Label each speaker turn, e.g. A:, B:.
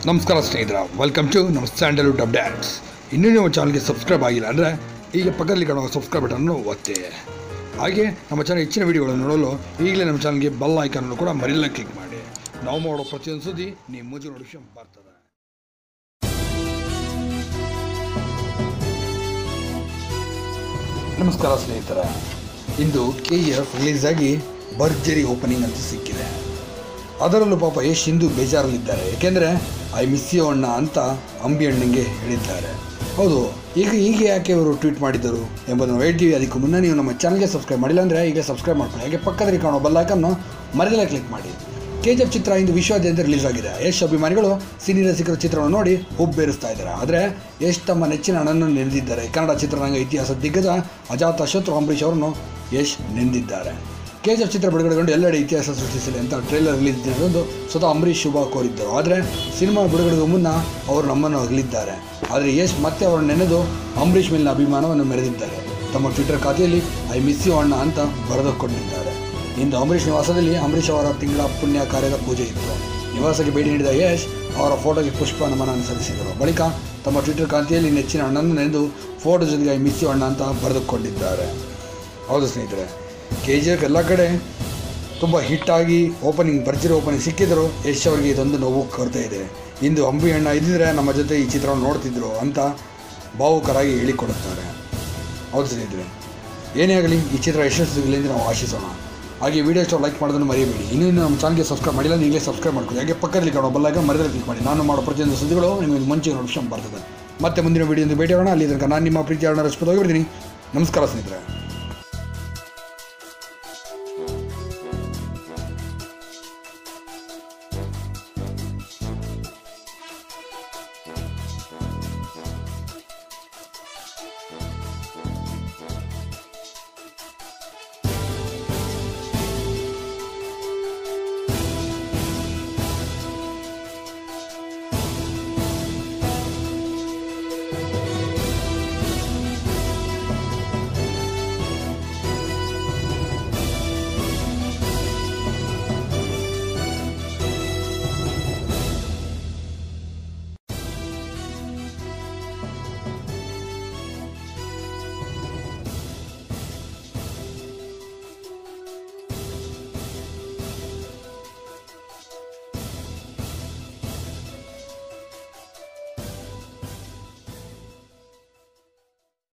A: ನಮಸ್ಕಾರ ಸ್ನೇಹಿತರೆ, welcome to ನಮ್ಮ ಸ್ಯಾಂಡಲ್ವುಡ್ ಅಪ್ಡೇಟ್ಸ್. ಇನ್ನೂ ನೀವು ಚಾನಲ್ಗೆ ಸಬ್ಸ್ಕ್ರೈಬ್ ಆಗಿಲ್ಲ ಅಂದರೆ ಈಗ ಪಕ್ಕದಲ್ಲಿ ಕಾಣುವ ಸಬ್ಸ್ಕ್ರೈಬ್ ಬಟನ್ನು ಒತ್ತಿ. ಹಾಗೆ ನಮ್ಮ ಚಾನಲ್ ಹೆಚ್ಚಿನ ವೀಡಿಯೋಗಳನ್ನು ನೋಡಲು ಈಗಲೇ ನಮ್ಮ ಚಾನಲ್ಗೆ ಬೆಲ್ ಐಕಾನನ್ನು ಕೂಡ ಮರಿಲ್ಲ ಕ್ಲಿಕ್ ಮಾಡಿ. ನಾವು ಮಾಡೋ ಪ್ರತಿಯೊಂದು ಸುದ್ದಿ ನಿಮ್ಮ ಮುಂಚೆ ನೋಟಿಫಿಕೇಶನ್ ಬರ್ತದೆ. ನಮಸ್ಕಾರ ಸ್ನೇಹಿತರೆ, ಇಂದು KGF ರಿಲೀಸ್ ಆಗಿ ಭರ್ಜರಿ ಓಪನಿಂಗ್ ಅಂತ ಸಿಕ್ಕಿದೆ. ಅದರಲ್ಲೂ ಪಾಪ ಯಶ್ ಇಂದು ಬೇಜಾರಲ್ಲಿದ್ದಾರೆ. ಏಕೆಂದರೆ ಐ ಮಿಸ್ ಯು ಅಣ್ಣ ಅಂತ ಅಂಬಿ ಅಣ್ಣಂಗೆ ಹೇಳಿದ್ದಾರೆ. ಹೌದು, ಹೀಗೆ ಯಾಕೆ ಅವರು ಟ್ವೀಟ್ ಮಾಡಿದ್ದರು ಎಂಬುದನ್ನು ಹೇಳ್ತೀವಿ. ಅದಕ್ಕೂ ಮುನ್ನ ನೀವು ನಮ್ಮ ಚಾನಲ್ಗೆ ಸಬ್ಸ್ಕ್ರೈಬ್ ಮಾಡಿಲ್ಲ ಅಂದರೆ ಈಗ ಸಬ್ಸ್ಕ್ರೈಬ್ ಮಾಡ್ಕೊಳ್ಳಿ. ಹಾಗೆ ಪಕ್ಕದಲ್ಲಿ ಕಾಣೋ ಬೆಲ್ ಐಕಾನ್ನು ಮರೆಯಲ್ಲ ಕ್ಲಿಕ್ ಮಾಡಿ. KGF ಚಿತ್ರ ಇಂದು ವಿಶ್ವಾದ್ಯಂತ ರಿಲೀಸ್ ಆಗಿದೆ. ಯಶ್ ಅಭಿಮಾನಿಗಳು ಸಿನಿ ರಸಿಕರ ಚಿತ್ರವನ್ನು ನೋಡಿ ಹುಬ್ಬೇರಿಸ್ತಾ ಇದ್ದಾರೆ. ಆದರೆ ಯಶ್ ತಮ್ಮ ನೆಚ್ಚಿನ ಅಣ್ಣನನ್ನು ನೆನೆದಿದ್ದಾರೆ. ಕನ್ನಡ ಚಿತ್ರರಂಗ ಇತಿಹಾಸ ದಿಗ್ಗಜ ಅಜಾತ ಶತ್ರು ಅಂಬರೀಷ್ ಅವರನ್ನು ಯಶ್ ನೆನೆದಿದ್ದಾರೆ. KGF ಚಿತ್ರ ಬಿಡುಗಡೆಗೊಂಡು ಎಲ್ಲೆಡೆ ಇತಿಹಾಸ ಸೃಷ್ಟಿಸಲಿ ಅಂತ ಟ್ರೈಲರ್ ರಿಲೀಸ್ ದಿನದಂದು ಸ್ವತಃ ಅಂಬರೀಷ್ ಶುಭ ಕೋರಿದ್ದರು. ಆದರೆ ಸಿನಿಮಾ ಬಿಡುಗಡೆಗೂ ಮುನ್ನ ಅವರು ನಮ್ಮನ್ನು ಅಗಲಿದ್ದಾರೆ. ಆದರೆ ಯಶ್ ಮತ್ತೆ ಅವರನ್ನು ನೆನೆದು ಅಂಬರೀಷ್ ಮೇಲಿನ ಅಭಿಮಾನವನ್ನು ಮೆರೆದಿದ್ದಾರೆ. ತಮ್ಮ ಟ್ವಿಟರ್ ಖಾತೆಯಲ್ಲಿ ಐ ಮಿಸ್ ಯು ಅಣ್ಣ ಅಂತ ಬರೆದುಕೊಂಡಿದ್ದಾರೆ. ಇಂದು ಅಂಬರೀಷ್ ನಿವಾಸದಲ್ಲಿ ಅಂಬರೀಷ್ ಅವರ ತಿಂಗಳ ಪುಣ್ಯ ಕಾರ್ಯದ ಪೂಜೆ ಇತ್ತು. ನಿವಾಸಕ್ಕೆ ಭೇಟಿ ನೀಡಿದ ಯಶ್ ಅವರ ಫೋಟೋಗೆ ಪುಷ್ಪ ನಮನ ಸಲ್ಲಿಸಿದರು. ಬಳಿಕ ತಮ್ಮ ಟ್ವಿಟರ್ ಖಾತೆಯಲ್ಲಿ ನೆಚ್ಚಿನ ಅಣ್ಣನ್ನು ನೆನೆದು ಫೋಟೋ ಜೊತೆಗೆ ಐ ಮಿಸ್ ಯು ಅಣ್ಣ ಅಂತ ಬರೆದುಕೊಂಡಿದ್ದಾರೆ. ಹೌದು ಸ್ನೇಹಿತರೆ, KGF ಎಲ್ಲ ಕಡೆ ತುಂಬ ಹಿಟ್ಟಾಗಿ ಭರ್ಜರಿ ಓಪನಿಂಗ್ ಸಿಕ್ಕಿದ್ರು. ಯಶ್ ಅವರಿಗೆ ಇದೊಂದು ನೋವು ಕೊರತೆ ಇದೆ. ಇಂದು ಅಂಬಿ ಅಣ್ಣ ಇದ್ದಿದ್ರೆ ನಮ್ಮ ಜೊತೆ ಈ ಚಿತ್ರವನ್ನು ನೋಡ್ತಿದ್ರು ಅಂತ ಭಾವುಕರಾಗಿ ಹೇಳಿಕೊಡುತ್ತಾರೆ. ಹೌದು ಸ್ನೇಹಿತರೆ, ಏನೇ ಆಗಲಿ ಈ ಚಿತ್ರ ಯಶಸ್ವಿಯಾಗಲಿ ಎಂದು ನಾವು ಆಶಿಸೋಣ. ಹಾಗೆ ವಿಡಿಯೋ ಇಷ್ಟ ಲೈಕ್ ಮಾಡೋದನ್ನು ಮರೆಯಬೇಡಿ. ಇನ್ನೂ ನಮ್ಮ ಚಾನಲ್ಗೆ ಸಬ್ಸ್ಕ್ರೈಬ್ ಮಾಡಿಲ್ಲ, ಈಗಲೇ ಸಬ್ಸ್ಕ್ರೈಬ್ ಮಾಡ್ಕೊಳ್ಳಿ. ಹಾಗೆ ಪಕ್ಕದಲ್ಲಿ ಕಾಣೋ ಬೆಲ್ ಐಕಾನ್ ಮರೆಯಲ್ಲ ಕ್ಲಿಕ್ ಮಾಡಿ. ನಾನು ಮಾಡೋ ಪ್ರತಿಯೊಂದು ಸುದ್ದಿಗಳು ನಿಮಗೆ ಮುಂಚೆ ನೋಟಿಫಿಕೇಶನ್ ಬರ್ತದೆ. ಮತ್ತೆ ಮುಂದಿನ ವಿಡಿಯೋದಿಂದ ಭೇಟಿ ಆಗೋಣ. ಅಲ್ಲಿ ತನಕ ನಾನು ನಿಮ್ಮ ಪ್ರೀತಿ ಅಣ್ಣ ರಚಿಪದ ಹೋಗಿಬಿಡ್ತೀನಿ. ನಮಸ್ಕಾರ ಸ್ನೇಹಿತರೆ.